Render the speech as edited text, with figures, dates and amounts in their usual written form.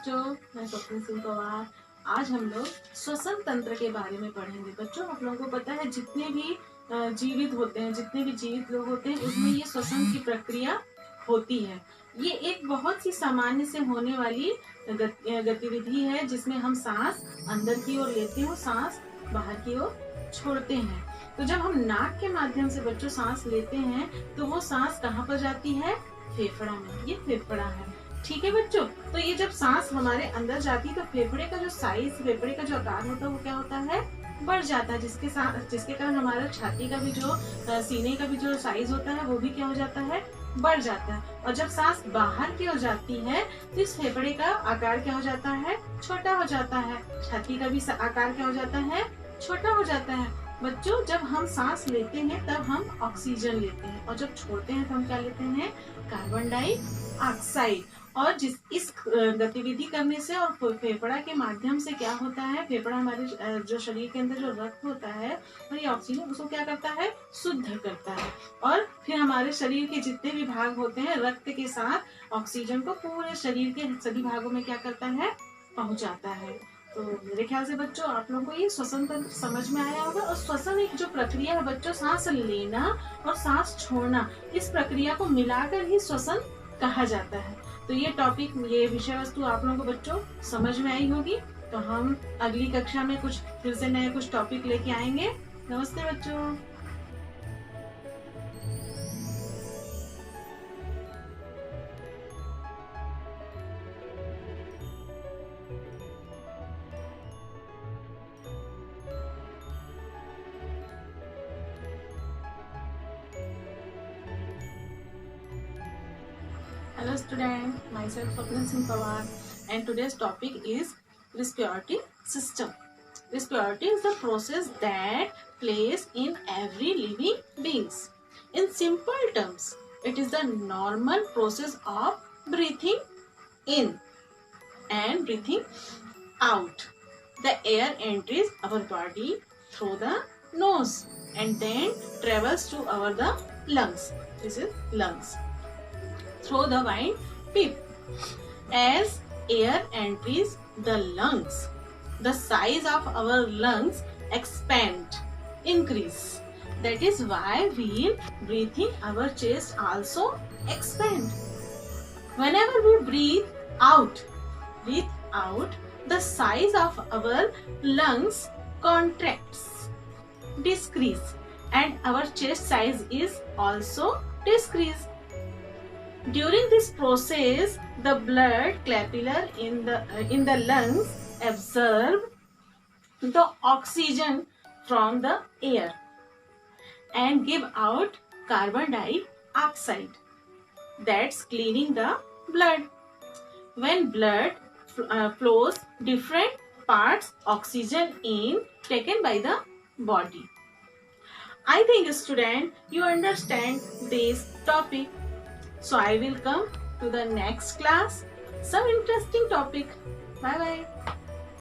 बच्चों, मैं स्वप्न सिंह पवार। आज हम लोग श्वसन तंत्र के बारे में पढ़ेंगे। बच्चों, आप लोगों को पता है जितने भी जीवित होते हैं, जितने भी जीवित लोग होते हैं, उसमें ये श्वसन की प्रक्रिया होती है। ये एक बहुत सी सामान्य से होने वाली गतिविधि है, जिसमें हम सांस अंदर की ओर लेते हैं, सांस बाहर की ओर छोड़ते हैं। तो जब हम नाक के माध्यम से बच्चों सांस लेते हैं, तो वो सांस कहाँ पर जाती है? फेफड़ा में। ये फेफड़ा है, ठीक है बच्चों। तो ये जब सांस हमारे अंदर जाती है, तो फेफड़े का जो साइज, फेफड़े का जो आकार होता है, वो क्या होता है? बढ़ जाता है, जिसके कारण हमारा छाती का भी जो सीने का भी जो साइज होता है, वो भी क्या हो जाता है? बढ़ जाता है। और जब सांस बाहर की ओर जाती है, तो इस फेफड़े का आकार क्या हो जाता है? छोटा हो जाता है। छाती का भी आकार क्या हो जाता है? छोटा हो जाता है। बच्चों, जब हम सांस लेते हैं तब हम ऑक्सीजन लेते हैं, और जब छोड़ते हैं तो हम क्या लेते हैं? Carbon dioxide. और इस गतिविधि करने से और फेफड़ा के माध्यम से क्या होता है? फेफड़ा हमारे जो शरीर के अंदर जो रक्त होता है, और ये ऑक्सीजन उसको क्या करता है? शुद्ध करता है। और फिर हमारे शरीर के जितने भी भाग होते हैं, रक्त के साथ ऑक्सीजन को पूरे शरीर के सभी भागों में क्या करता है? पहुंचाता है। तो मेरे ख्याल से बच्चों, आप लोगों को ये श्वसन तंत्र समझ में आया होगा। और श्वसन एक जो प्रक्रिया है बच्चों, सांस लेना और सांस छोड़ना, इस प्रक्रिया को मिलाकर ही श्वसन कहा जाता है। तो ये टॉपिक, ये विषय वस्तु आप लोगों को बच्चों समझ में आई होगी। तो हम अगली कक्षा में कुछ फिर से नए कुछ टॉपिक लेके आएंगे। नमस्ते बच्चों। Hello student, myself Swapnil Singh Pawar, and today's topic is respiratory system. Respiratory is the process that plays in every living beings. In simple terms, it is the normal process of breathing in and breathing out. The air enters our body through the nose and then travels to the lungs. This is lungs. Through the windpipe. As air enters the lungs, the size of our lungs expand, increase. That is why while breathing, our chest also expand. Whenever we breathe out, the size of our lungs contracts, decrease, and our chest size is also decrease. During this process, the blood capillary in the lungs absorb the oxygen from the air and give out carbon dioxide. That's cleaning the blood. When blood flows different parts, oxygen in taken by the body. I think student, you understand this topic. So I will come to the next class, some interesting topic. Bye bye.